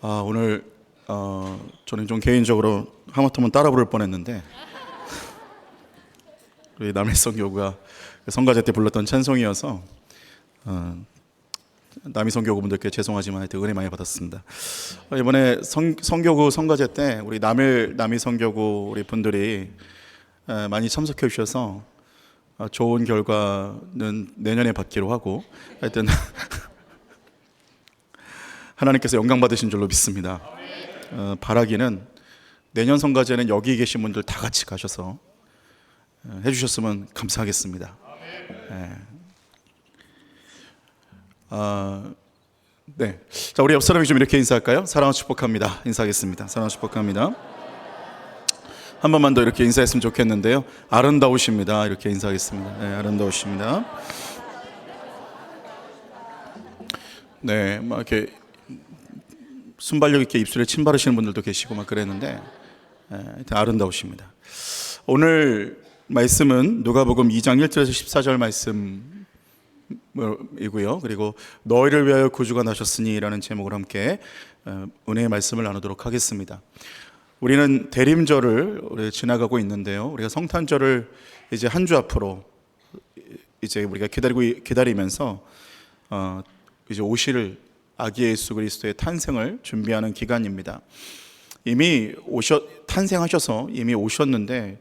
오늘 저는 좀 개인적으로 하마터면 따라 부를 뻔했는데 우리 남일성교구가 성가제 때 불렀던 찬송이어서 남이성교구분들께 죄송하지만 하여튼 은혜 많이 받았습니다. 이번에 성교구 성가제 때 우리 남이성교구 우리 분들이 많이 참석해 주셔서 좋은 결과는 내년에 받기로 하고 하여튼 하나님께서 영광 받으신 줄로 믿습니다. 바라기는 내년 성가제는 여기 계신 분들 다 같이 가셔서 해주셨으면 감사하겠습니다. 네. 자, 우리 옆 사람이 좀 이렇게 인사할까요? 사랑하고 축복합니다. 인사하겠습니다. 사랑하고 축복합니다. 한 번만 더 이렇게 인사했으면 좋겠는데요. 아름다우십니다. 이렇게 인사하겠습니다. 네, 아름다우십니다. 네, 막 이렇게 순발력 있게 입술에 침 바르시는 분들도 계시고 막 그랬는데 하여튼 아름다우십니다. 오늘 말씀은 누가복음 2장 1절에서 14절 말씀이고요. 그리고 너희를 위하여 구주가 나셨으니 라는 제목으로 함께 은혜의 말씀을 나누도록 하겠습니다. 우리는 대림절을 지나가고 있는데요. 우리가 성탄절을 이제 한 주 앞으로 이제 우리가 기다리면서 이제 오실 아기 예수 그리스도의 탄생을 준비하는 기간입니다. 이미 탄생하셔서 이미 오셨는데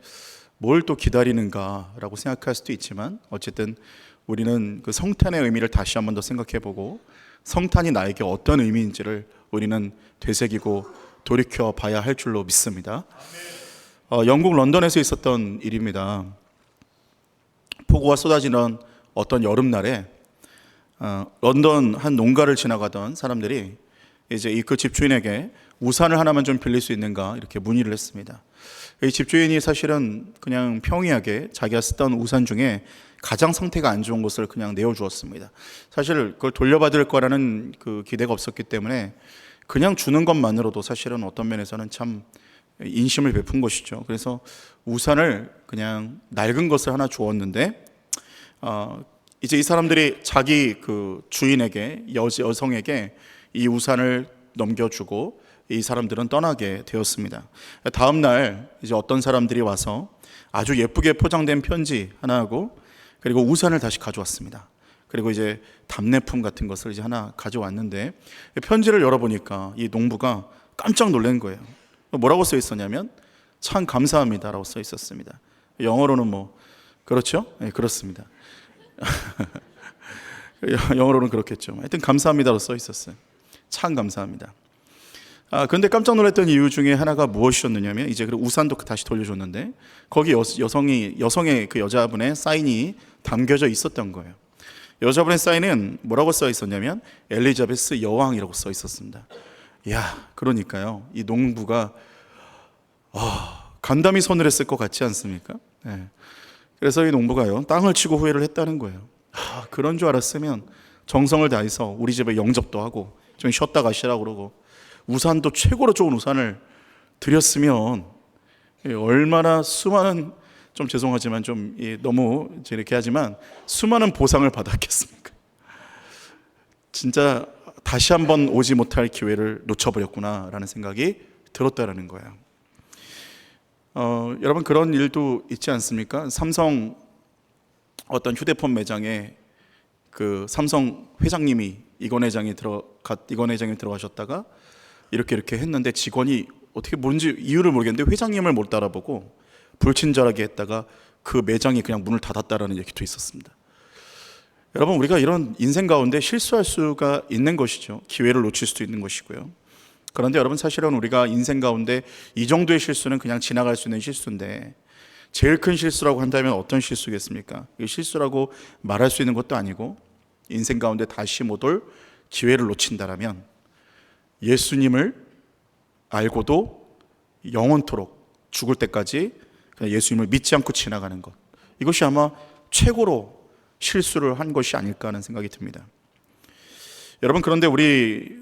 뭘 또 기다리는가라고 생각할 수도 있지만 어쨌든 우리는 그 성탄의 의미를 다시 한번 더 생각해보고 성탄이 나에게 어떤 의미인지를 우리는 되새기고 돌이켜 봐야 할 줄로 믿습니다. 영국 런던에서 있었던 일입니다. 폭우가 쏟아지는 어떤 여름날에 런던 한 농가를 지나가던 사람들이 이제 그 집주인에게 우산을 하나만 좀 빌릴 수 있는가 이렇게 문의를 했습니다. 이 집주인이 사실은 그냥 평이하게 자기가 쓰던 우산 중에 가장 상태가 안 좋은 것을 그냥 내어주었습니다. 사실 그걸 돌려받을 거라는 그 기대가 없었기 때문에 그냥 주는 것만으로도 사실은 어떤 면에서는 참 인심을 베푼 것이죠. 그래서 우산을 그냥 낡은 것을 하나 주었는데 이제 이 사람들이 자기 그 주인에게 여성에게 이 우산을 넘겨주고 이 사람들은 떠나게 되었습니다. 다음 날 이제 어떤 사람들이 와서 아주 예쁘게 포장된 편지 하나하고 그리고 우산을 다시 가져왔습니다. 그리고 이제 답례품 같은 것을 이제 하나 가져왔는데 편지를 열어보니까 이 농부가 깜짝 놀란 거예요. 뭐라고 써 있었냐면 참 감사합니다라고 써 있었습니다. 영어로는 뭐 그렇죠? 네, 그렇습니다. 영어로는 그렇겠죠. 하여튼 감사합니다로 써 있었어요. 참 감사합니다. 그런데 깜짝 놀랐던 이유 중에 하나가 무엇이었느냐면 이제 그 우산도 다시 돌려줬는데 거기 여성의 그 여자분의 사인이 담겨져 있었던 거예요. 여자분의 사인은 뭐라고 써 있었냐면 엘리자베스 여왕이라고 써 있었습니다. 야, 그러니까요. 이 농부가 간담이 서늘했을 것 같지 않습니까? 네. 그래서 이 농부가요 땅을 치고 후회를 했다는 거예요. 그런 줄 알았으면 정성을 다해서 우리 집에 영접도 하고 좀 쉬었다 가시라고 그러고 우산도 최고로 좋은 우산을 드렸으면 얼마나 수많은 좀 죄송하지만 좀 너무 이렇게 하지만 수많은 보상을 받았겠습니까? 진짜 다시 한번 오지 못할 기회를 놓쳐버렸구나라는 생각이 들었다라는 거예요. 여러분 그런 일도 있지 않습니까? 삼성 어떤 휴대폰 매장에 그 삼성 회장님이 이건 회장이 들어가셨다가 이렇게 했는데 직원이 어떻게 뭔지 이유를 모르겠는데 회장님을 못 따라보고 불친절하게 했다가 그 매장이 그냥 문을 닫았다라는 얘기도 있었습니다. 여러분 우리가 이런 인생 가운데 실수할 수가 있는 것이죠. 기회를 놓칠 수도 있는 것이고요. 그런데 여러분 사실은 우리가 인생 가운데 이 정도의 실수는 그냥 지나갈 수 있는 실수인데 제일 큰 실수라고 한다면 어떤 실수겠습니까? 이 실수라고 말할 수 있는 것도 아니고 인생 가운데 다시 못 올 기회를 놓친다라면 예수님을 알고도 영원토록 죽을 때까지 그냥 예수님을 믿지 않고 지나가는 것, 이것이 아마 최고로 실수를 한 것이 아닐까 하는 생각이 듭니다. 여러분 그런데 우리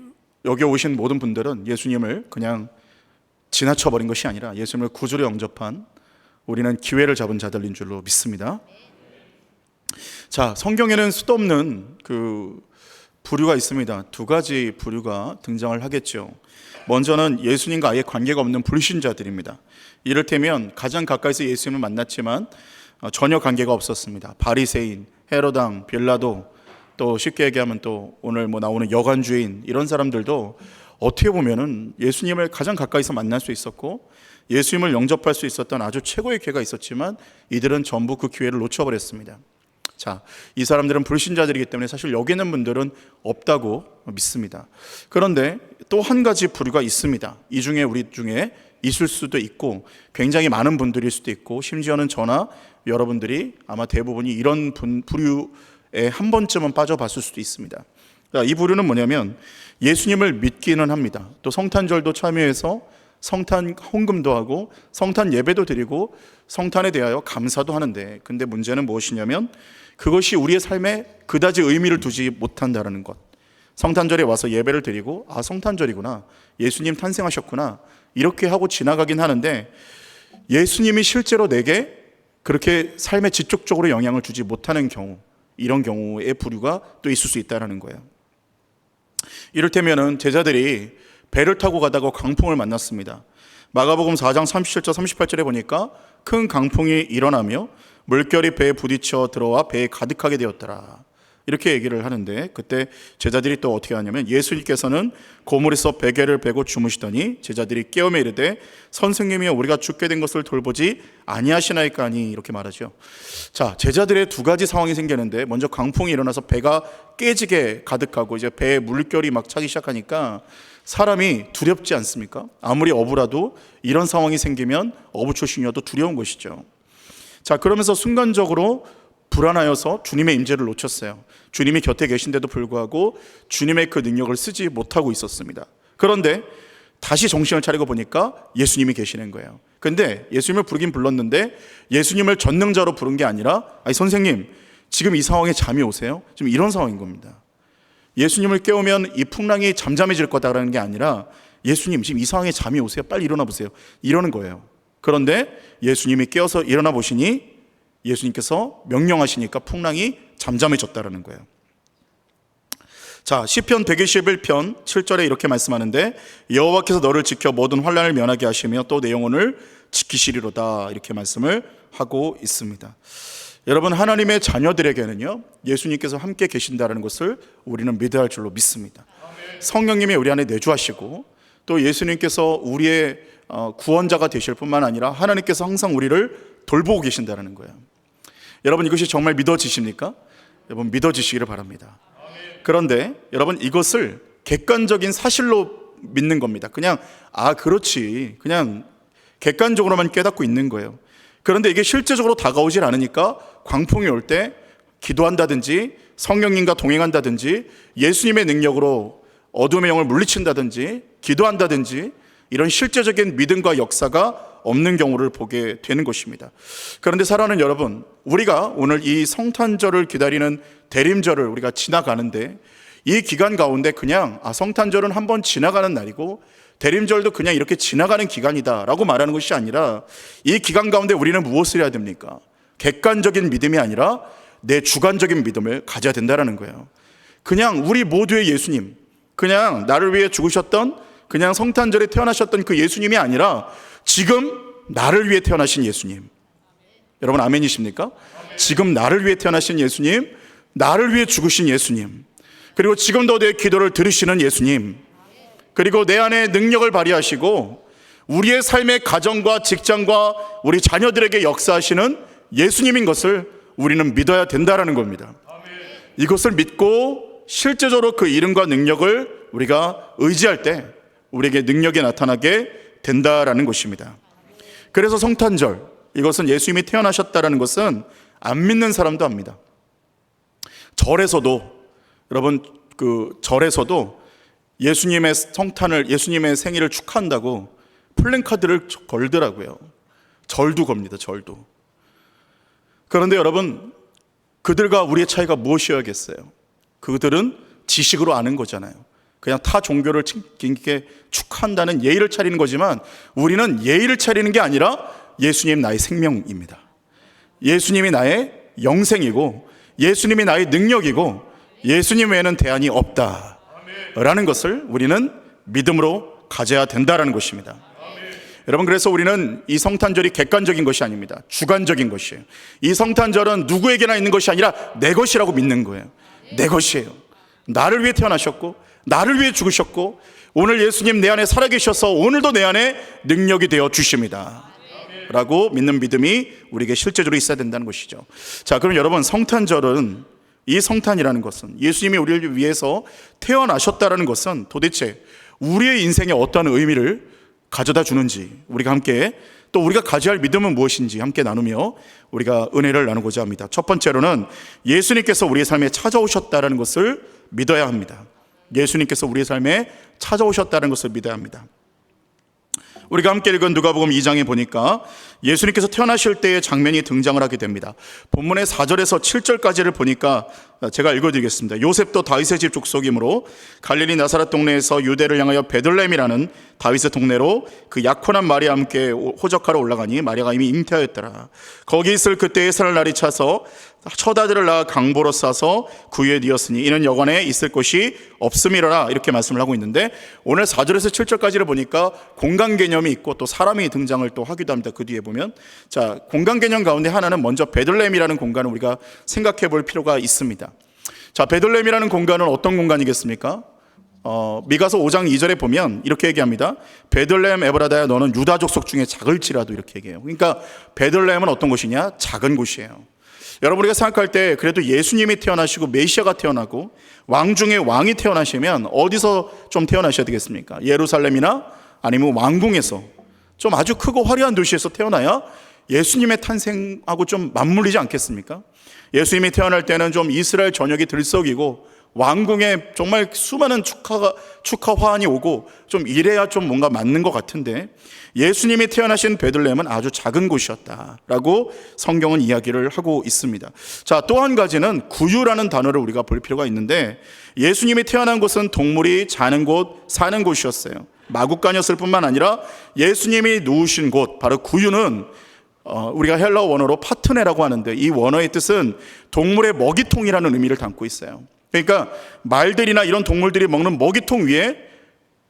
여기 오신 모든 분들은 예수님을 그냥 지나쳐버린 것이 아니라 예수님을 구주로 영접한 우리는 기회를 잡은 자들인 줄로 믿습니다. 자, 성경에는 수도 없는 그 부류가 있습니다. 두 가지 부류가 등장을 하겠죠. 먼저는 예수님과 아예 관계가 없는 불신자들입니다. 이를테면 가장 가까이서 예수님을 만났지만 전혀 관계가 없었습니다. 바리새인, 헤로당, 빌라도, 또 쉽게 얘기하면 또 오늘 나오는 여관주인, 이런 사람들도 어떻게 보면은 예수님을 가장 가까이서 만날 수 있었고 예수님을 영접할 수 있었던 아주 최고의 기회가 있었지만 이들은 전부 그 기회를 놓쳐버렸습니다. 자, 이 사람들은 불신자들이기 때문에 사실 여기 있는 분들은 없다고 믿습니다. 그런데 또 한 가지 부류가 있습니다. 이 중에 우리 중에 있을 수도 있고 굉장히 많은 분들일 수도 있고 심지어는 저나 여러분들이 아마 대부분이 이런 부류에 한 번쯤은 빠져봤을 수도 있습니다. 이 부류는 뭐냐면 예수님을 믿기는 합니다. 또 성탄절도 참여해서 성탄 헌금도 하고 성탄 예배도 드리고 성탄에 대하여 감사도 하는데, 근데 문제는 무엇이냐면 그것이 우리의 삶에 그다지 의미를 두지 못한다는 것. 성탄절에 와서 예배를 드리고 성탄절이구나, 예수님 탄생하셨구나, 이렇게 하고 지나가긴 하는데 예수님이 실제로 내게 그렇게 삶에 직접적으로 영향을 주지 못하는 경우, 이런 경우의 부류가 또 있을 수 있다는 거예요. 이를테면은 제자들이 배를 타고 가다가 강풍을 만났습니다. 마가복음 4장 37절 38절에 보니까 큰 강풍이 일어나며 물결이 배에 부딪혀 들어와 배에 가득하게 되었더라, 이렇게 얘기를 하는데, 그때 제자들이 또 어떻게 하냐면 예수님께서는 고물에서 베개를 베고 주무시더니 제자들이 깨우며 이르되 선생님이여 우리가 죽게 된 것을 돌보지 아니하시나이까 하니, 이렇게 말하죠. 자, 제자들의 두 가지 상황이 생기는데, 먼저 강풍이 일어나서 배가 깨지게 가득하고 이제 배에 물결이 막 차기 시작하니까 사람이 두렵지 않습니까? 아무리 어부라도 이런 상황이 생기면 어부 출신이어도 두려운 것이죠. 자, 그러면서 순간적으로 불안하여서 주님의 임재를 놓쳤어요. 주님이 곁에 계신데도 불구하고 주님의 그 능력을 쓰지 못하고 있었습니다. 그런데 다시 정신을 차리고 보니까 예수님이 계시는 거예요. 근데 예수님을 부르긴 불렀는데 예수님을 전능자로 부른 게 아니라, 선생님 지금 이 상황에 잠이 오세요? 지금 이런 상황인 겁니다. 예수님을 깨우면 이 풍랑이 잠잠해질 거다라는 게 아니라, 예수님 지금 이 상황에 잠이 오세요? 빨리 일어나 보세요, 이러는 거예요. 그런데 예수님이 깨어서 일어나 보시니 예수님께서 명령하시니까 풍랑이 잠잠해졌다라는 거예요. 자, 시편 121편 7절에 이렇게 말씀하는데 여호와께서 너를 지켜 모든 환난을 면하게 하시며 또 내 영혼을 지키시리로다, 이렇게 말씀을 하고 있습니다. 여러분, 하나님의 자녀들에게는요 예수님께서 함께 계신다는 것을 우리는 믿어야 할 줄로 믿습니다. 성령님이 우리 안에 내주하시고 또 예수님께서 우리의 구원자가 되실 뿐만 아니라 하나님께서 항상 우리를 돌보고 계신다는 거예요. 여러분, 이것이 정말 믿어지십니까? 여러분, 믿어지시기를 바랍니다. 그런데 여러분, 이것을 객관적인 사실로 믿는 겁니다. 그냥 그렇지, 그냥 객관적으로만 깨닫고 있는 거예요. 그런데 이게 실제적으로 다가오질 않으니까 광풍이 올 때 기도한다든지 성령님과 동행한다든지 예수님의 능력으로 어둠의 영을 물리친다든지 기도한다든지 이런 실제적인 믿음과 역사가 없는 경우를 보게 되는 것입니다. 그런데 사랑하는 여러분, 우리가 오늘 이 성탄절을 기다리는 대림절을 우리가 지나가는데, 이 기간 가운데 그냥 성탄절은 한번 지나가는 날이고 대림절도 그냥 이렇게 지나가는 기간이다 라고 말하는 것이 아니라, 이 기간 가운데 우리는 무엇을 해야 됩니까? 객관적인 믿음이 아니라 내 주관적인 믿음을 가져야 된다는 거예요. 그냥 우리 모두의 예수님, 그냥 나를 위해 죽으셨던, 그냥 성탄절에 태어나셨던 그 예수님이 아니라 지금 나를 위해 태어나신 예수님. 여러분, 아멘이십니까? 지금 나를 위해 태어나신 예수님, 나를 위해 죽으신 예수님, 그리고 지금도 내 기도를 들으시는 예수님, 그리고 내 안에 능력을 발휘하시고 우리의 삶의 가정과 직장과 우리 자녀들에게 역사하시는 예수님인 것을 우리는 믿어야 된다는 겁니다. 이것을 믿고 실제적으로 그 이름과 능력을 우리가 의지할 때 우리에게 능력이 나타나게 된다라는 것입니다. 그래서 성탄절, 이것은 예수님이 태어나셨다라는 것은 안 믿는 사람도 압니다. 절에서도, 여러분, 그 절에서도 예수님의 성탄을, 예수님의 생일을 축하한다고 플랜카드를 걸더라고요. 절도 겁니다, 절도. 그런데 여러분, 그들과 우리의 차이가 무엇이어야겠어요? 그들은 지식으로 아는 거잖아요. 그냥 타 종교를 이렇게 축하한다는 예의를 차리는 거지만, 우리는 예의를 차리는 게 아니라 예수님 나의 생명입니다. 예수님이 나의 영생이고 예수님이 나의 능력이고 예수님 외에는 대안이 없다라는 것을 우리는 믿음으로 가져야 된다라는 것입니다. 여러분, 그래서 우리는 이 성탄절이 객관적인 것이 아닙니다. 주관적인 것이에요. 이 성탄절은 누구에게나 있는 것이 아니라 내 것이라고 믿는 거예요. 내 것이에요. 나를 위해 태어나셨고 나를 위해 죽으셨고 오늘 예수님 내 안에 살아계셔서 오늘도 내 안에 능력이 되어 주십니다 라고 믿는 믿음이 우리에게 실제적으로 있어야 된다는 것이죠. 자, 그럼 여러분, 성탄절은, 이 성탄이라는 것은, 예수님이 우리를 위해서 태어나셨다라는 것은 도대체 우리의 인생에 어떠한 의미를 가져다 주는지, 우리가 함께, 또 우리가 가져야 할 믿음은 무엇인지 함께 나누며 우리가 은혜를 나누고자 합니다. 첫 번째로는 예수님께서 우리의 삶에 찾아오셨다는 것을 믿어야 합니다. 예수님께서 우리의 삶에 찾아오셨다는 것을 믿어야 합니다. 우리가 함께 읽은 누가복음 2장에 보니까 예수님께서 태어나실 때의 장면이 등장을 하게 됩니다. 본문의 4절에서 7절까지를 보니까 제가 읽어드리겠습니다. 요셉도 다윗의 집 족속이므로 갈릴리 나사렛 동네에서 유대를 향하여 베들레헴이라는 다윗의 동네로 그 약혼한 마리아와 함께 호적하러 올라가니 마리아가 이미 잉태하였더라. 거기 있을 그때의 설날이 차서 첫 아들을 낳아 강보로 싸서 구유에 뉘었으니 이는 여관에 있을 곳이 없음이라, 이렇게 말씀을 하고 있는데, 오늘 4절에서 7절까지를 보니까 공간 개념이 있고 또 사람이 등장을 또 하기도 합니다. 그 뒤에 보면, 자, 공간 개념 가운데 하나는 먼저 베들레헴이라는 공간을 우리가 생각해 볼 필요가 있습니다. 자, 베들레헴이라는 공간은 어떤 공간이겠습니까? 미가서 5장 2절에 보면 이렇게 얘기합니다. 베들레헴 에브라다야, 너는 유다 족속 중에 작을지라도, 이렇게 얘기해요. 그러니까 베들레헴은 어떤 곳이냐? 작은 곳이에요. 여러분, 우리가 생각할 때 그래도 예수님이 태어나시고 메시아가 태어나고 왕 중에 왕이 태어나시면 어디서 좀 태어나셔야 되겠습니까? 예루살렘이나 아니면 왕궁에서 좀 아주 크고 화려한 도시에서 태어나야 예수님의 탄생하고 좀 맞물리지 않겠습니까? 예수님이 태어날 때는 좀 이스라엘 전역이 들썩이고 왕궁에 정말 수많은 축하 화환이 오고 좀 이래야 좀 뭔가 맞는 것 같은데, 예수님이 태어나신 베들레헴은 아주 작은 곳이었다라고 성경은 이야기를 하고 있습니다. 자, 또 한 가지는 구유라는 단어를 우리가 볼 필요가 있는데, 예수님이 태어난 곳은 동물이 자는 곳, 사는 곳이었어요. 마구간이었을 뿐만 아니라 예수님이 누우신 곳, 바로 구유는 우리가 헬라어 원어로 파트네라고 하는데, 이 원어의 뜻은 동물의 먹이통이라는 의미를 담고 있어요. 그러니까 말들이나 이런 동물들이 먹는 먹이통 위에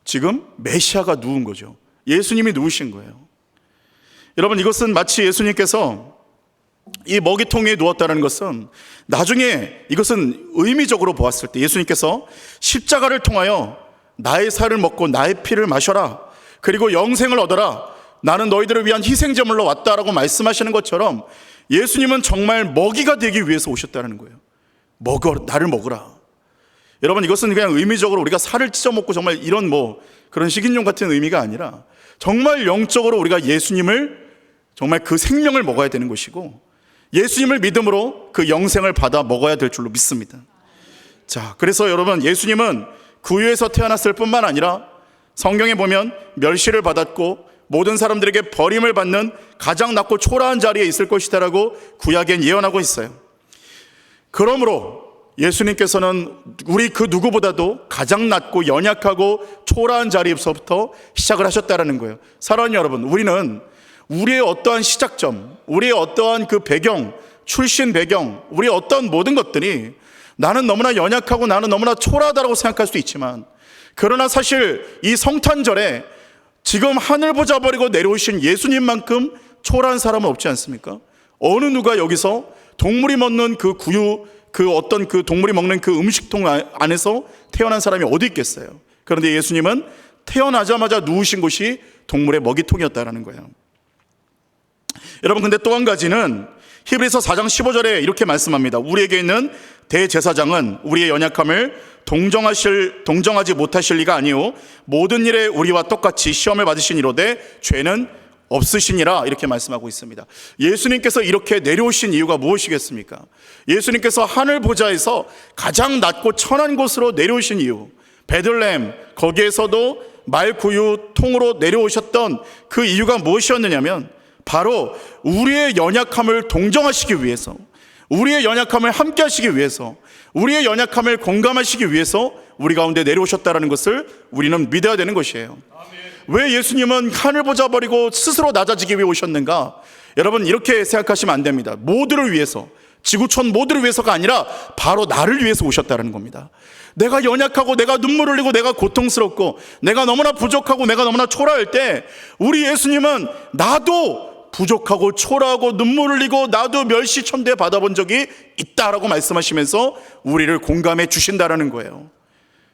지금 메시아가 누운 거죠. 예수님이 누우신 거예요. 여러분, 이것은 마치 예수님께서 이 먹이통 위에 누웠다는 것은 나중에 이것은 의미적으로 보았을 때 예수님께서 십자가를 통하여 나의 살을 먹고 나의 피를 마셔라, 그리고 영생을 얻어라, 나는 너희들을 위한 희생제물로 왔다라고 말씀하시는 것처럼 예수님은 정말 먹이가 되기 위해서 오셨다는 거예요. 나를 먹으라. 여러분, 이것은 그냥 의미적으로 우리가 살을 찢어 먹고 정말 이런 그런 식인종 같은 의미가 아니라 정말 영적으로 우리가 예수님을, 정말 그 생명을 먹어야 되는 것이고 예수님을 믿음으로 그 영생을 받아 먹어야 될 줄로 믿습니다. 자, 그래서 여러분, 예수님은 구유에서 태어났을 뿐만 아니라 성경에 보면 멸시를 받았고 모든 사람들에게 버림을 받는 가장 낮고 초라한 자리에 있을 것이다라고 구약엔 예언하고 있어요. 그러므로 예수님께서는 우리 그 누구보다도 가장 낮고 연약하고 초라한 자리에서부터 시작을 하셨다는 거예요. 사랑하는 여러분, 우리는 우리의 어떠한 시작점, 우리의 어떠한 그 배경, 출신 배경, 우리의 어떤 모든 것들이 나는 너무나 연약하고 나는 너무나 초라하다고 생각할 수 있지만, 그러나 사실 이 성탄절에 지금 하늘 보자 버리고 내려오신 예수님만큼 초라한 사람은 없지 않습니까? 어느 누가 여기서 동물이 먹는 그 구유, 그 어떤 그 동물이 먹는 그 음식통 안에서 태어난 사람이 어디 있겠어요? 그런데 예수님은 태어나자마자 누우신 곳이 동물의 먹이통이었다는 거예요. 여러분, 근데 또 한 가지는 히브리서 4장 15절에 이렇게 말씀합니다. 우리에게 있는 대제사장은 우리의 연약함을 동정하지 못하실 리가 아니오 모든 일에 우리와 똑같이 시험을 받으신 이로되 죄는 없으시니라, 이렇게 말씀하고 있습니다. 예수님께서 이렇게 내려오신 이유가 무엇이겠습니까? 예수님께서 하늘 보좌에서 가장 낮고 천한 곳으로 내려오신 이유, 베들레헴, 거기에서도 말구유 통으로 내려오셨던 그 이유가 무엇이었느냐면 바로 우리의 연약함을 동정하시기 위해서, 우리의 연약함을 함께 하시기 위해서, 우리의 연약함을 공감하시기 위해서 우리 가운데 내려오셨다는 것을 우리는 믿어야 되는 것이에요. 왜 예수님은 하늘 보자 버리고 스스로 낮아지기 위해 오셨는가? 여러분, 이렇게 생각하시면 안 됩니다. 모두를 위해서, 지구촌 모두를 위해서가 아니라 바로 나를 위해서 오셨다는 겁니다. 내가 연약하고 내가 눈물 흘리고 내가 고통스럽고 내가 너무나 부족하고 내가 너무나 초라할 때 우리 예수님은 나도 부족하고 초라하고 눈물 흘리고 나도 멸시천대 받아본 적이 있다라고 말씀하시면서 우리를 공감해 주신다라는 거예요.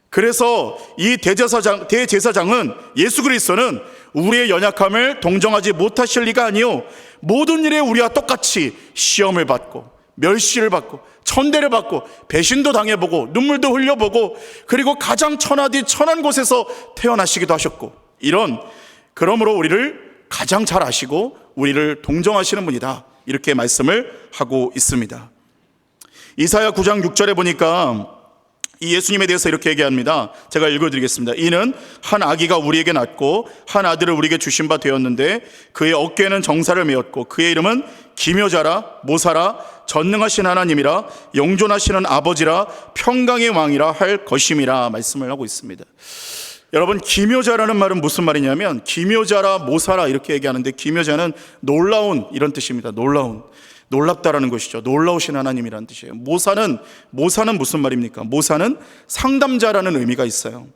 그래서 이 대제사장은 예수 그리스도는 우리의 연약함을 동정하지 못하실 리가 아니요 모든 일에 우리와 똑같이 시험을 받고 멸시를 받고 천대를 받고 배신도 당해보고 눈물도 흘려보고 그리고 가장 천하디 천한 곳에서 태어나시기도 하셨고 그러므로 우리를 가장 잘 아시고 우리를 동정하시는 분이다 이렇게 말씀을 하고 있습니다. 이사야 9장 6절에 보니까 이 예수님에 대해서 이렇게 얘기합니다. 제가 읽어드리겠습니다. 이는 한 아기가 우리에게 낳고 한 아들을 우리에게 주신 바 되었는데 그의 어깨에는 정사를 메었고 그의 이름은 기묘자라 모사라 전능하신 하나님이라 영존하시는 아버지라 평강의 왕이라 할 것임이라 말씀을 하고 있습니다. 여러분, 기묘자라는 말은 무슨 말이냐면 기묘자라 모사라 이렇게 얘기하는데 기묘자는 놀라운 이런 뜻입니다. 놀랍다라는 것이죠. 놀라우신 하나님이라는 뜻이에요. 모사는 무슨 말입니까? 모사는 상담자라는 의미가 있어요.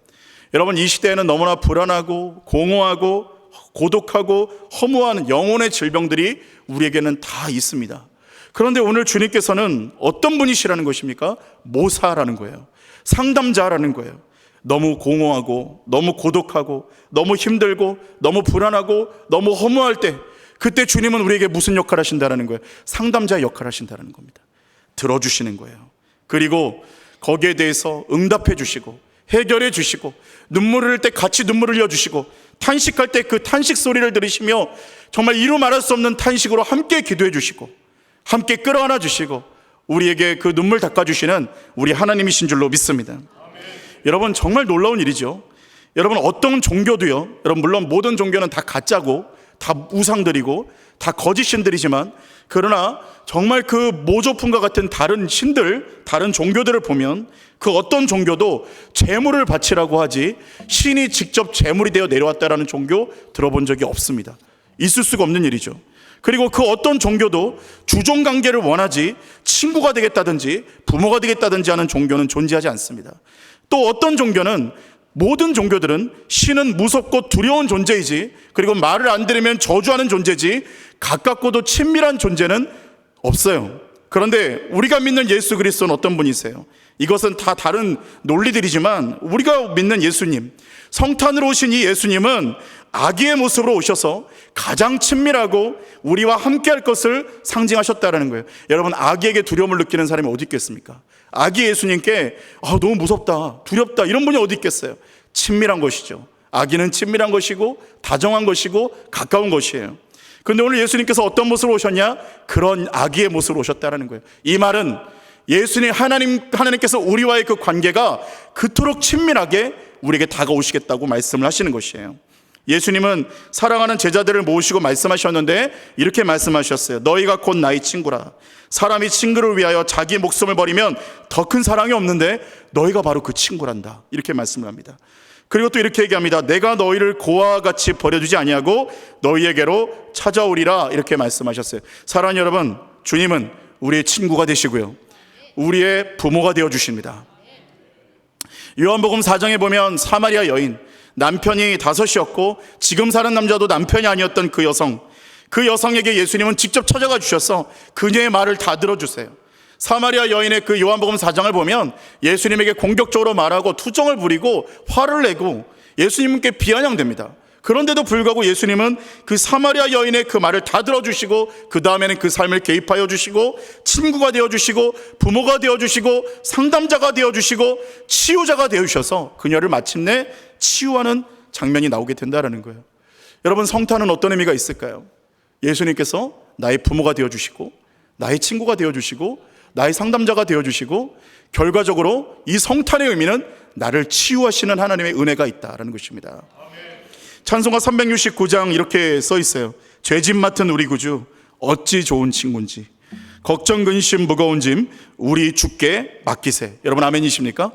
여러분, 이 시대에는 너무나 불안하고 공허하고 고독하고 허무한 영혼의 질병들이 우리에게는 다 있습니다. 그런데 오늘 주님께서는 어떤 분이시라는 것입니까? 모사라는 거예요. 상담자라는 거예요. 너무 공허하고 너무 고독하고 너무 힘들고 너무 불안하고 너무 허무할 때 그때 주님은 우리에게 무슨 역할을 하신다는 거예요? 상담자의 역할을 하신다는 겁니다. 들어주시는 거예요. 그리고 거기에 대해서 응답해 주시고 해결해 주시고 눈물을 흘릴 때 같이 눈물을 흘려주시고 탄식할 때 그 탄식 소리를 들으시며 정말 이루 말할 수 없는 탄식으로 함께 기도해 주시고 함께 끌어안아 주시고 우리에게 그 눈물 닦아주시는 우리 하나님이신 줄로 믿습니다. 아멘. 여러분, 정말 놀라운 일이죠. 여러분, 어떤 종교도요, 여러분 물론 모든 종교는 다 가짜고 다 우상들이고 다 거짓신들이지만 그러나 정말 그 모조품과 같은 다른 신들, 다른 종교들을 보면 그 어떤 종교도 제물을 바치라고 하지 신이 직접 제물이 되어 내려왔다라는 종교 들어본 적이 없습니다. 있을 수가 없는 일이죠. 그리고 그 어떤 종교도 주종관계를 원하지 친구가 되겠다든지 부모가 되겠다든지 하는 종교는 존재하지 않습니다. 또 어떤 종교는 모든 종교들은 신은 무섭고 두려운 존재이지 그리고 말을 안 들으면 저주하는 존재지 가깝고도 친밀한 존재는 없어요. 그런데 우리가 믿는 예수 그리스도는 어떤 분이세요? 이것은 다 다른 논리들이지만 우리가 믿는 예수님, 성탄으로 오신 이 예수님은 아기의 모습으로 오셔서 가장 친밀하고 우리와 함께할 것을 상징하셨다는 거예요. 여러분, 아기에게 두려움을 느끼는 사람이 어디 있겠습니까? 아기 예수님께 너무 무섭다, 두렵다 이런 분이 어디 있겠어요? 친밀한 것이죠. 아기는 친밀한 것이고 다정한 것이고 가까운 것이에요. 그런데 오늘 예수님께서 어떤 모습으로 오셨냐? 그런 아기의 모습으로 오셨다는 거예요. 이 말은 예수님 하나님께서 우리와의 그 관계가 그토록 친밀하게 우리에게 다가오시겠다고 말씀을 하시는 것이에요. 예수님은 사랑하는 제자들을 모으시고 말씀하셨는데 이렇게 말씀하셨어요. 너희가 곧 나의 친구라. 사람이 친구를 위하여 자기 목숨을 버리면 더 큰 사랑이 없는데 너희가 바로 그 친구란다. 이렇게 말씀을 합니다. 그리고 또 이렇게 얘기합니다. 내가 너희를 고아와 같이 버려두지 아니하고 너희에게로 찾아오리라. 이렇게 말씀하셨어요. 사랑하는 여러분, 주님은 우리의 친구가 되시고요, 우리의 부모가 되어주십니다. 요한복음 4장에 보면 사마리아 여인, 남편이 5이었고 지금 사는 남자도 남편이 아니었던 그 여성에게 예수님은 직접 찾아가 주셔서 그녀의 말을 다 들어주세요. 사마리아 여인의 그 요한복음 4장을 보면 예수님에게 공격적으로 말하고 투정을 부리고 화를 내고 예수님께 비아냥됩니다. 그런데도 불구하고 예수님은 그 사마리아 여인의 그 말을 다 들어주시고 그 다음에는 그 삶을 개입하여 주시고 친구가 되어주시고 부모가 되어주시고 상담자가 되어주시고 치유자가 되어주셔서 그녀를 마침내 치유하는 장면이 나오게 된다는 거예요. 여러분, 성탄은 어떤 의미가 있을까요? 예수님께서 나의 부모가 되어주시고 나의 친구가 되어주시고 나의 상담자가 되어주시고 결과적으로 이 성탄의 의미는 나를 치유하시는 하나님의 은혜가 있다는 것입니다. 찬송가 369장 이렇게 써 있어요. 죄짐 맡은 우리 구주 어찌 좋은 친구인지 걱정 근심 무거운 짐 우리 주께 맡기세. 여러분, 아멘이십니까?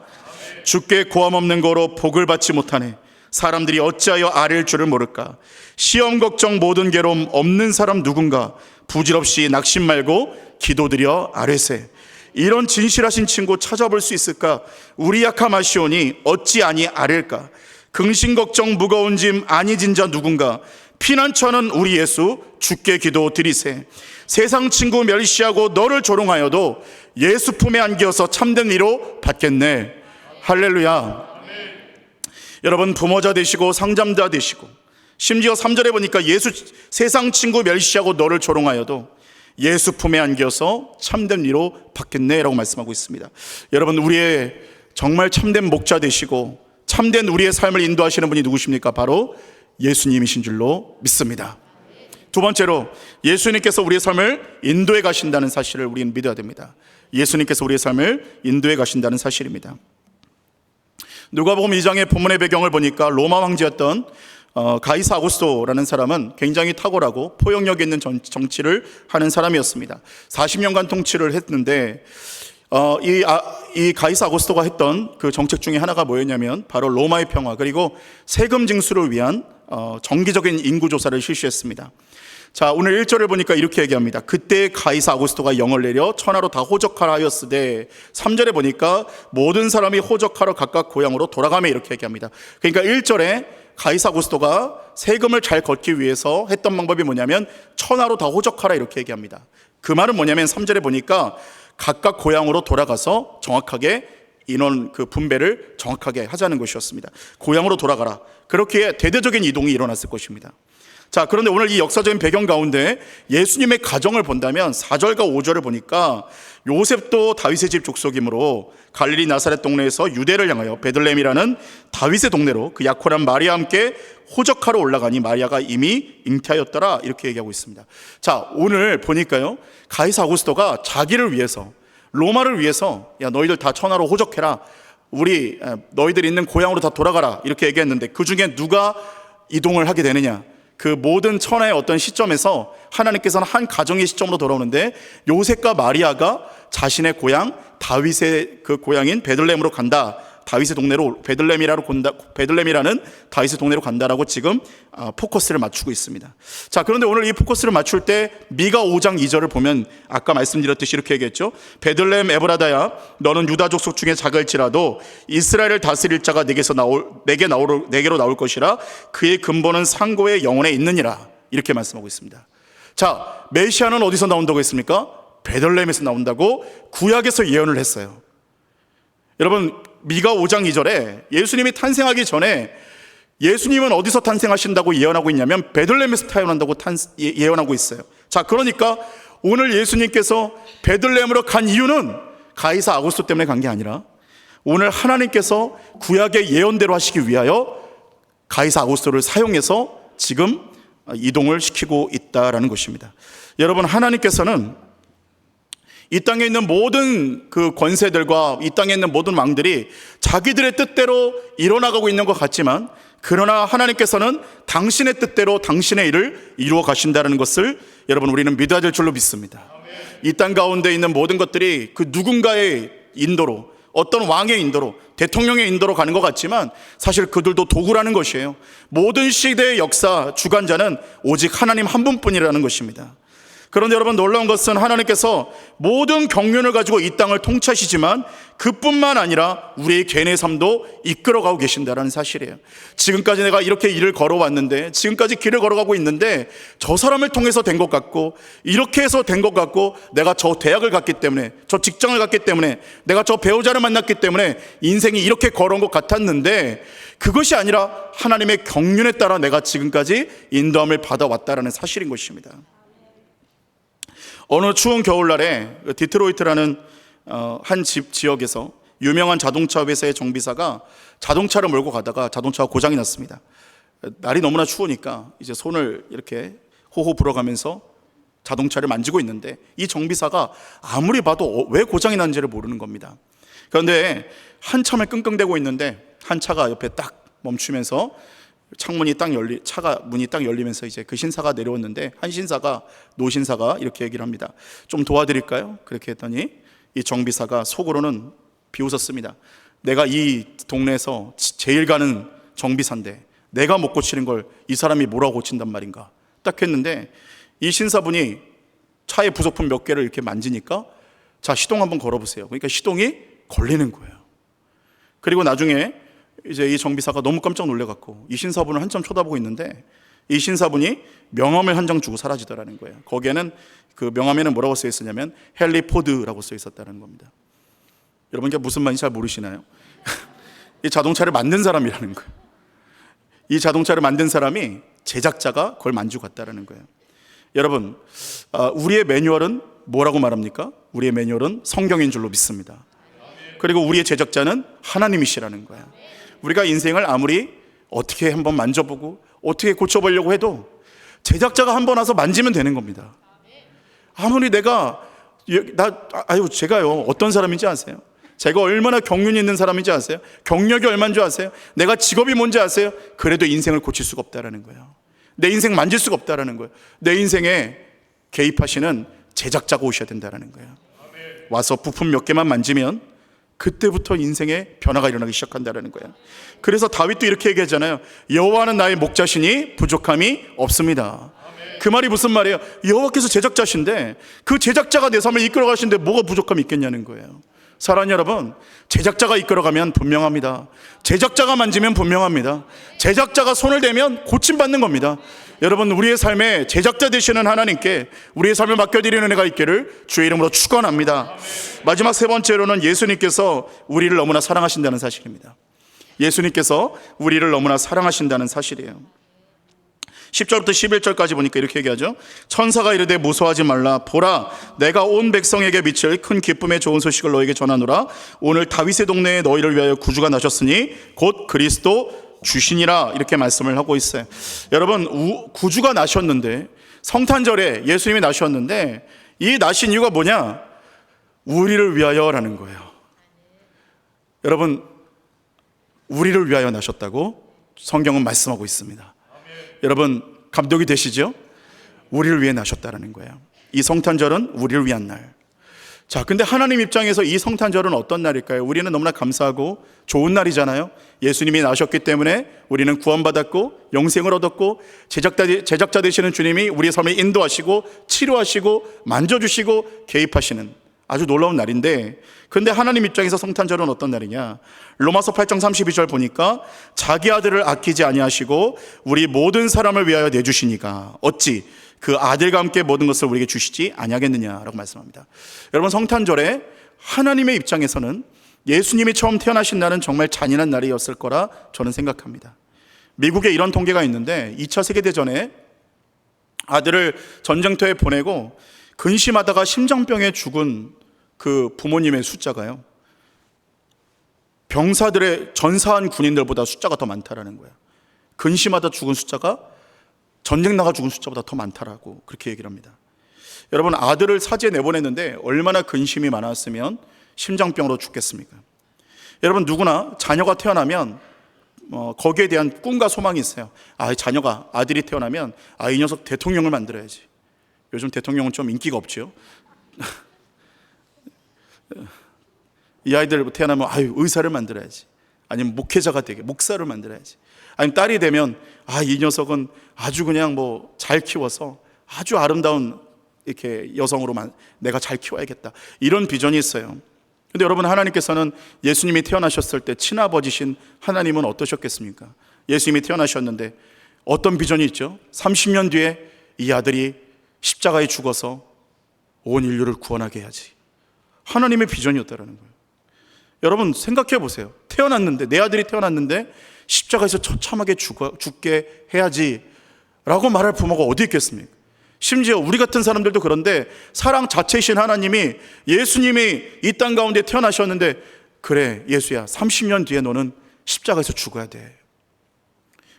주께 고함 없는 거로 복을 받지 못하네. 사람들이 어찌하여 아랠 줄을 모를까? 시험 걱정 모든 괴로움 없는 사람 누군가? 부질없이 낙심 말고 기도드려 아뢰세. 이런 진실하신 친구 찾아볼 수 있을까? 우리 약함하시오니 어찌 아니 아랠까? 근심 걱정 무거운 짐 아니진 자 누군가? 피난처는 우리 예수 주께 기도 드리세. 세상 친구 멸시하고 너를 조롱하여도 예수 품에 안겨서 참된 위로 받겠네. 할렐루야. 여러분, 부모자 되시고 상담자 되시고, 심지어 3절에 보니까 세상 친구 멸시하고 너를 조롱하여도 예수 품에 안겨서 참된 위로 받겠네 라고 말씀하고 있습니다. 여러분, 우리의 정말 참된 목자 되시고 참된 우리의 삶을 인도하시는 분이 누구십니까? 바로 예수님이신 줄로 믿습니다. 두 번째로, 예수님께서 우리의 삶을 인도해 가신다는 사실을 우리는 믿어야 됩니다. 예수님께서 우리의 삶을 인도해 가신다는 사실입니다. 누가복음 2장의 본문의 배경을 보니까 로마 황제였던 가이사 아구스토라는 사람은 굉장히 탁월하고 포용력 있는 정치를 하는 사람이었습니다. 40년간 통치를 했는데 이 가이사 아구스토가 했던 그 정책 중에 하나가 뭐였냐면 바로 로마의 평화, 그리고 세금 징수를 위한 정기적인 인구조사를 실시했습니다. 자, 오늘 1절을 보니까 이렇게 얘기합니다. 그때 가이사 아구스토가 영을 내려 천하로 다 호적하라 하였으되, 3절에 보니까 모든 사람이 호적하러 각각 고향으로 돌아가며 이렇게 얘기합니다. 그러니까 1절에 가이사 아구스토가 세금을 잘 걷기 위해서 했던 방법이 뭐냐면 천하로 다 호적하라 이렇게 얘기합니다. 그 말은 뭐냐면 3절에 보니까 각각 고향으로 돌아가서 정확하게 인원 그 분배를 정확하게 하자는 것이었습니다. 고향으로 돌아가라. 그렇게 대대적인 이동이 일어났을 것입니다. 자, 그런데 오늘 이 역사적인 배경 가운데 예수님의 가정을 본다면 4절과 5절을 보니까 요셉도 다윗의 집 족속이므로 갈릴리 나사렛 동네에서 유대를 향하여 베들레헴이라는 다윗의 동네로 그 약혼한 마리아와 함께 호적하러 올라가니 마리아가 이미 잉태하였더라 이렇게 얘기하고 있습니다. 자, 오늘 보니까요, 가이사 아구스토가 자기를 위해서, 로마를 위해서, 야, 너희들 다 천하로 호적해라, 너희들 있는 고향으로 다 돌아가라 이렇게 얘기했는데, 그 중에 누가 이동을 하게 되느냐? 그 모든 천하의 어떤 시점에서 하나님께서는 한 가정의 시점으로 돌아오는데, 요셉과 마리아가 자신의 고향 다윗의 그 고향인 베들레헴으로 간다, 다윗의 동네로 베들레헴이라는 다윗의 동네로 간다라고 지금 포커스를 맞추고 있습니다. 자, 그런데 오늘 이 포커스를 맞출 때 미가 5장 2절을 보면 아까 말씀드렸듯이 이렇게 얘기했죠. 베들레헴 에브라다야, 너는 유다 족속 중에 작을지라도 이스라엘을 다스릴 자가 내게로 나올 것이라. 그의 근본은 상고의 영혼에 있느니라 이렇게 말씀하고 있습니다. 자, 메시아는 어디서 나온다고 했습니까? 베들레헴에서 나온다고 구약에서 예언을 했어요. 여러분, 미가 5장 2절에 예수님이 탄생하기 전에 예수님은 어디서 탄생하신다고 예언하고 있냐면 베들레헴에서 태어난다고 예언하고 있어요. 자, 그러니까 오늘 예수님께서 베들레헴으로 간 이유는 가이사 아구스토 때문에 간 게 아니라 오늘 하나님께서 구약의 예언대로 하시기 위하여 가이사 아구스토를 사용해서 지금 이동을 시키고 있다라는 것입니다. 여러분, 하나님께서는 이 땅에 있는 모든 그 권세들과 이 땅에 있는 모든 왕들이 자기들의 뜻대로 일어나가고 있는 것 같지만, 그러나 하나님께서는 당신의 뜻대로 당신의 일을 이루어 가신다는 것을 여러분, 우리는 믿어야 될 줄로 믿습니다. 이 땅 가운데 있는 모든 것들이 그 누군가의 인도로, 어떤 왕의 인도로, 대통령의 인도로 가는 것 같지만 사실 그들도 도구라는 것이에요. 모든 시대의 역사 주관자는 오직 하나님 한 분뿐이라는 것입니다. 그런데 여러분, 놀라운 것은 하나님께서 모든 경륜을 가지고 이 땅을 통치하시지만 그뿐만 아니라 우리의 개인의 삶도 이끌어가고 계신다는 사실이에요. 지금까지 내가 이렇게 일을 걸어왔는데, 지금까지 길을 걸어가고 있는데 저 사람을 통해서 된 것 같고, 이렇게 해서 된 것 같고, 내가 저 대학을 갔기 때문에, 저 직장을 갔기 때문에, 내가 저 배우자를 만났기 때문에 인생이 이렇게 걸어온 것 같았는데, 그것이 아니라 하나님의 경륜에 따라 내가 지금까지 인도함을 받아왔다는 사실인 것입니다. 어느 추운 겨울날에 디트로이트라는 한 지역에서 유명한 자동차 회사의 정비사가 자동차를 몰고 가다가 자동차가 고장이 났습니다. 날이 너무나 추우니까 이제 손을 이렇게 호호 불어가면서 자동차를 만지고 있는데, 이 정비사가 아무리 봐도 왜 고장이 난지를 모르는 겁니다. 그런데 한참을 끙끙대고 있는데 한 차가 옆에 딱 멈추면서 차가 문이 딱 열리면서 이제 그 신사가 내려왔는데, 한 신사가, 노신사가 이렇게 얘기를 합니다. 좀 도와드릴까요? 그렇게 했더니 이 정비사가 속으로는 비웃었습니다. 내가 이 동네에서 제일 가는 정비사인데 내가 못 고치는 걸 이 사람이 뭐라고 고친단 말인가 딱 했는데, 이 신사분이 차의 부속품 몇 개를 이렇게 만지니까 자, 시동 한번 걸어보세요. 그러니까 시동이 걸리는 거예요. 그리고 나중에 이제 이 정비사가 너무 깜짝 놀래갖고 이 신사분을 한참 쳐다보고 있는데, 이 신사분이 명함을 한 장 주고 사라지더라는 거예요. 거기에는, 그 명함에는 뭐라고 써 있었냐면 헨리 포드라고 써 있었다는 겁니다. 여러분, 이게 무슨 말인지 잘 모르시나요? 이 자동차를 만든 사람이라는 거예요. 이 자동차를 만든 사람이 제작자가 그걸 만지고 갔다라는 거예요. 여러분, 우리의 매뉴얼은 뭐라고 말합니까? 우리의 매뉴얼은 성경인 줄로 믿습니다. 그리고 우리의 제작자는 하나님이시라는 거예요. 우리가 인생을 아무리 어떻게 한번 만져보고 어떻게 고쳐보려고 해도 제작자가 한번 와서 만지면 되는 겁니다. 아무리 제가요, 어떤 사람인지 아세요? 제가 얼마나 경륜이 있는 사람인지 아세요? 경력이 얼마인 줄 아세요? 내가 직업이 뭔지 아세요? 그래도 인생을 고칠 수가 없다라는 거예요. 내 인생 만질 수가 없다라는 거예요. 내 인생에 개입하시는 제작자가 오셔야 된다라는 거예요. 와서 부품 몇 개만 만지면 그때부터 인생의 변화가 일어나기 시작한다라는 거예요. 그래서 다윗도 이렇게 얘기하잖아요. 여호와는 나의 목자시니 부족함이 없습니다. 그 말이 무슨 말이에요? 여호와께서 제작자신데 그 제작자가 내 삶을 이끌어 가시는데 뭐가 부족함이 있겠냐는 거예요. 사랑하는 여러분, 제작자가 이끌어가면 분명합니다. 제작자가 만지면 분명합니다. 제작자가 손을 대면 고침받는 겁니다. 여러분, 우리의 삶에 제작자 되시는 하나님께 우리의 삶을 맡겨드리는 은혜가 있기를 주의 이름으로 축원합니다. 마지막 세 번째로는 예수님께서 우리를 너무나 사랑하신다는 사실입니다. 예수님께서 우리를 너무나 사랑하신다는 사실이에요. 10절부터 11절까지 보니까 이렇게 얘기하죠. 천사가 이르되 무서워하지 말라. 보라, 내가 온 백성에게 미칠 큰 기쁨의 좋은 소식을 너에게 전하노라. 오늘 다윗의 동네에 너희를 위하여 구주가 나셨으니 곧 그리스도 주시니라. 이렇게 말씀을 하고 있어요. 여러분, 구주가 나셨는데, 성탄절에 예수님이 나셨는데, 이 나신 이유가 뭐냐? 우리를 위하여라는 거예요. 여러분, 우리를 위하여 나셨다고 성경은 말씀하고 있습니다. 여러분, 감동이 되시죠? 우리를 위해 나셨다는 거예요. 이 성탄절은 우리를 위한 날. 자, 근데 하나님 입장에서 이 성탄절은 어떤 날일까요? 우리는 너무나 감사하고 좋은 날이잖아요. 예수님이 나셨기 때문에 우리는 구원받았고 영생을 얻었고 제작자 되시는 주님이 우리의 삶을 인도하시고 치료하시고 만져주시고 개입하시는 아주 놀라운 날인데, 근데 하나님 입장에서 성탄절은 어떤 날이냐? 로마서 8장 32절 보니까 자기 아들을 아끼지 아니하시고 우리 모든 사람을 위하여 내주시니까 어찌 그 아들과 함께 모든 것을 우리에게 주시지 아니하겠느냐라고 말씀합니다. 여러분, 성탄절에 하나님의 입장에서는 예수님이 처음 태어나신 날은 정말 잔인한 날이었을 거라 저는 생각합니다. 미국에 이런 통계가 있는데 2차 세계대전에 아들을 전쟁터에 보내고 근심하다가 심장병에 죽은 그 부모님의 숫자가요, 병사들의 전사한 군인들보다 숫자가 더 많다라는 거예요. 근심하다 죽은 숫자가 전쟁 나가 죽은 숫자보다 더 많다라고 그렇게 얘기를 합니다. 여러분, 아들을 사지에 내보냈는데 얼마나 근심이 많았으면 심장병으로 죽겠습니까? 여러분, 누구나 자녀가 태어나면 거기에 대한 꿈과 소망이 있어요. 자녀가, 아들이 태어나면 이 녀석 대통령을 만들어야지. 요즘 대통령은 좀 인기가 없죠. 이 아이들 태어나면 의사를 만들어야지, 아니면 목회자가 되게 목사를 만들어야지, 아니면 딸이 되면 이 녀석은 아주 그냥 잘 키워서 아주 아름다운 이렇게 여성으로만 내가 잘 키워야겠다, 이런 비전이 있어요. 근데 여러분, 하나님께서는 예수님이 태어나셨을 때 친아버지신 하나님은 어떠셨겠습니까? 예수님이 태어나셨는데 어떤 비전이 있죠? 30년 뒤에 이 아들이 십자가에 죽어서 온 인류를 구원하게 해야지. 하나님의 비전이었다라는 거예요. 여러분, 생각해 보세요. 내 아들이 태어났는데 십자가에서 처참하게 죽게 해야지 라고 말할 부모가 어디 있겠습니까? 심지어 우리 같은 사람들도 그런데 사랑 자체이신 하나님이, 예수님이 이 땅 가운데 태어나셨는데, 그래 예수야, 30년 뒤에 너는 십자가에서 죽어야 돼.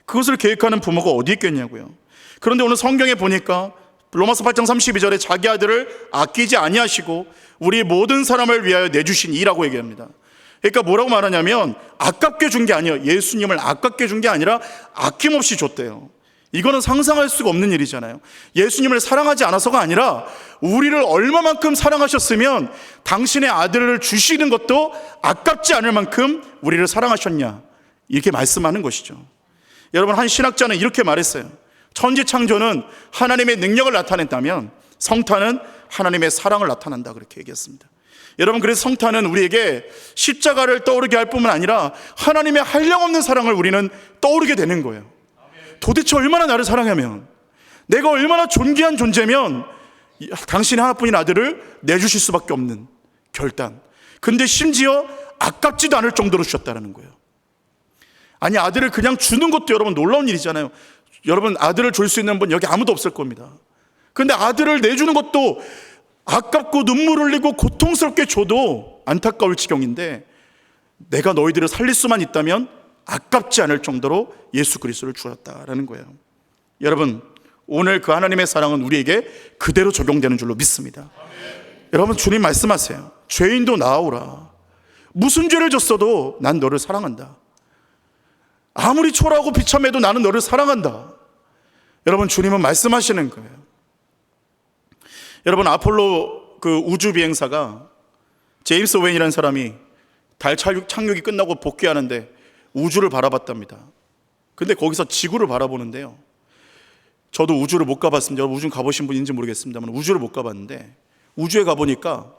그것을 계획하는 부모가 어디 있겠냐고요. 그런데 오늘 성경에 보니까 로마서 8장 32절에 자기 아들을 아끼지 아니하시고 우리 모든 사람을 위하여 내주신 이라고 얘기합니다. 그러니까 뭐라고 말하냐면 아깝게 준 게 아니에요. 예수님을 아깝게 준 게 아니라 아낌없이 줬대요. 이거는 상상할 수가 없는 일이잖아요. 예수님을 사랑하지 않아서가 아니라 우리를 얼마만큼 사랑하셨으면 당신의 아들을 주시는 것도 아깝지 않을 만큼 우리를 사랑하셨냐, 이렇게 말씀하는 것이죠. 여러분, 한 신학자는 이렇게 말했어요. 천지창조는 하나님의 능력을 나타낸다면 성탄은 하나님의 사랑을 나타낸다, 그렇게 얘기했습니다. 여러분, 그래서 성탄은 우리에게 십자가를 떠오르게 할 뿐만 아니라 하나님의 한량없는 사랑을 우리는 떠오르게 되는 거예요. 도대체 얼마나 나를 사랑하면, 내가 얼마나 존귀한 존재면 당신의 하나뿐인 아들을 내주실 수밖에 없는 결단. 근데 심지어 아깝지도 않을 정도로 주셨다는 거예요. 아니, 아들을 그냥 주는 것도 여러분 놀라운 일이잖아요. 여러분, 아들을 줄 수 있는 분 여기 아무도 없을 겁니다. 근데 아들을 내주는 것도 아깝고 눈물 흘리고 고통스럽게 줘도 안타까울 지경인데, 내가 너희들을 살릴 수만 있다면 아깝지 않을 정도로 예수 그리스도를 주었다라는 거예요. 여러분, 오늘 그 하나님의 사랑은 우리에게 그대로 적용되는 줄로 믿습니다. 여러분, 주님 말씀하세요. 죄인도 나아오라. 무슨 죄를 졌어도 난 너를 사랑한다. 아무리 초라하고 비참해도 나는 너를 사랑한다. 여러분, 주님은 말씀하시는 거예요. 여러분, 아폴로 그 우주 비행사가 제임스 웬이라는 사람이 달 착륙이 끝나고 복귀하는데 우주를 바라봤답니다. 근데 거기서 지구를 바라보는데요, 저도 우주를 못 가봤습니다. 여러분, 우주 가보신 분인지 모르겠습니다만 우주를 못 가봤는데, 우주에 가보니까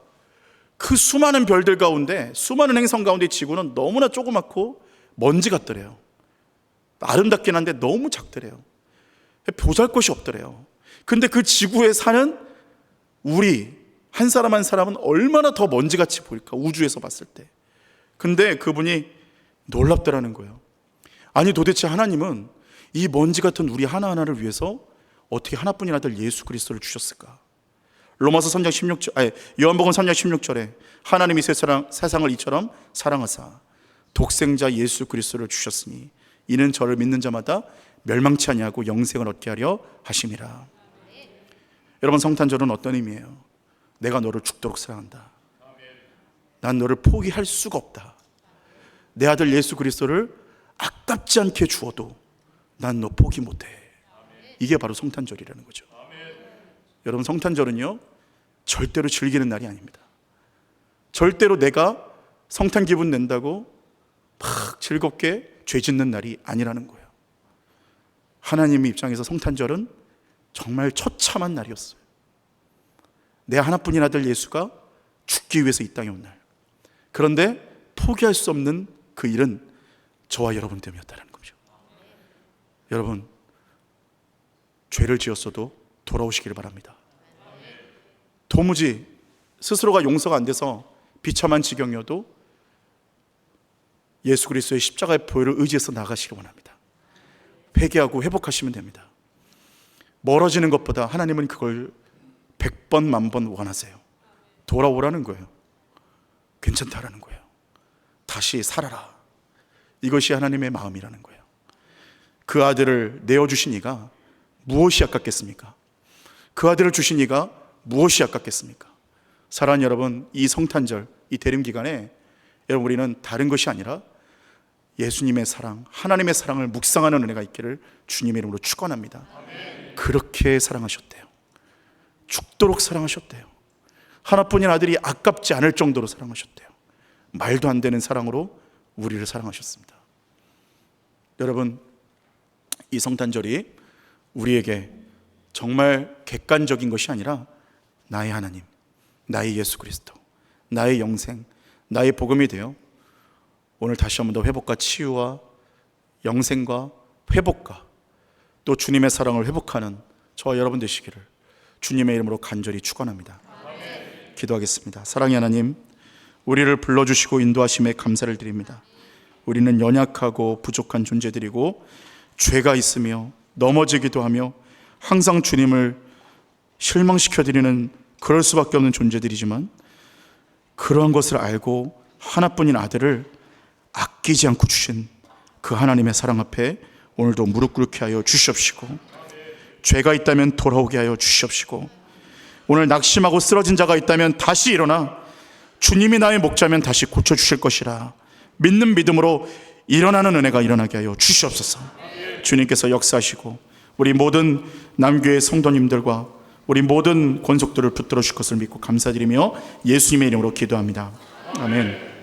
그 수많은 별들 가운데, 수많은 행성 가운데 지구는 너무나 조그맣고 먼지 같더래요. 아름답긴 한데 너무 작더래요. 보잘것이 없더래요. 근데 그 지구에 사는 우리 한 사람 한 사람은 얼마나 더 먼지같이 보일까, 우주에서 봤을 때. 근데 그분이 놀랍더라는 거예요. 아니, 도대체 하나님은 이 먼지 같은 우리 하나하나를 위해서 어떻게 하나뿐인 아들 예수 그리스도를 주셨을까? 로마서 3장 16절, 요한복음 3장 16절에 하나님이 세상을 이처럼 사랑하사 독생자 예수 그리스도를 주셨으니 이는 저를 믿는 자마다 멸망치 아니하고 영생을 얻게 하려 하심이라. 여러분, 성탄절은 어떤 의미예요? 내가 너를 죽도록 사랑한다. 난 너를 포기할 수가 없다. 내 아들 예수 그리스도를 아깝지 않게 주어도 난 너 포기 못해. 이게 바로 성탄절이라는 거죠. 여러분, 성탄절은요, 절대로 즐기는 날이 아닙니다. 절대로 내가 성탄 기분 낸다고 막 즐겁게 죄 짓는 날이 아니라는 거예요. 하나님의 입장에서 성탄절은 정말 처참한 날이었어요. 내 하나뿐인 아들 예수가 죽기 위해서 이 땅에 온 날. 그런데 포기할 수 없는 그 일은 저와 여러분 때문이었다는 거죠. 여러분, 죄를 지었어도 돌아오시기를 바랍니다. 도무지 스스로가 용서가 안 돼서 비참한 지경이어도 예수 그리스도의 십자가의 보혈을 의지해서 나가시기 원합니다. 회개하고 회복하시면 됩니다. 멀어지는 것보다 하나님은 그걸 100번 만번 원하세요. 돌아오라는 거예요. 괜찮다라는 거예요. 다시 살아라. 이것이 하나님의 마음이라는 거예요. 그 아들을 내어주신 이가 무엇이 아깝겠습니까? 그 아들을 주신 이가 무엇이 아깝겠습니까? 사랑하는 여러분, 이 성탄절, 이 대림 기간에 여러분, 우리는 다른 것이 아니라 예수님의 사랑, 하나님의 사랑을 묵상하는 은혜가 있기를 주님의 이름으로 축원합니다. 그렇게 사랑하셨대요. 죽도록 사랑하셨대요. 하나뿐인 아들이 아깝지 않을 정도로 사랑하셨대요. 말도 안 되는 사랑으로 우리를 사랑하셨습니다. 여러분, 이 성탄절이 우리에게 정말 객관적인 것이 아니라 나의 하나님, 나의 예수 그리스도, 나의 영생, 나의 복음이 되어 오늘 다시 한 번 더 회복과 치유와 영생과 회복과 또 주님의 사랑을 회복하는 저와 여러분 되시기를 주님의 이름으로 간절히 축원합니다. 기도하겠습니다. 사랑의 하나님, 우리를 불러주시고 인도하심에 감사를 드립니다. 우리는 연약하고 부족한 존재들이고 죄가 있으며 넘어지기도 하며 항상 주님을 실망시켜드리는 그럴 수밖에 없는 존재들이지만, 그러한 것을 알고 하나뿐인 아들을 아끼지 않고 주신 그 하나님의 사랑 앞에 오늘도 무릎 꿇게 하여 주시옵시고, 죄가 있다면 돌아오게 하여 주시옵시고, 오늘 낙심하고 쓰러진 자가 있다면 다시 일어나 주님이 나의 목자면 다시 고쳐주실 것이라 믿는 믿음으로 일어나는 은혜가 일어나게 하여 주시옵소서. 주님께서 역사하시고 우리 모든 남교회 성도님들과 우리 모든 권속들을 붙들어 주실 것을 믿고 감사드리며 예수님의 이름으로 기도합니다. 아멘.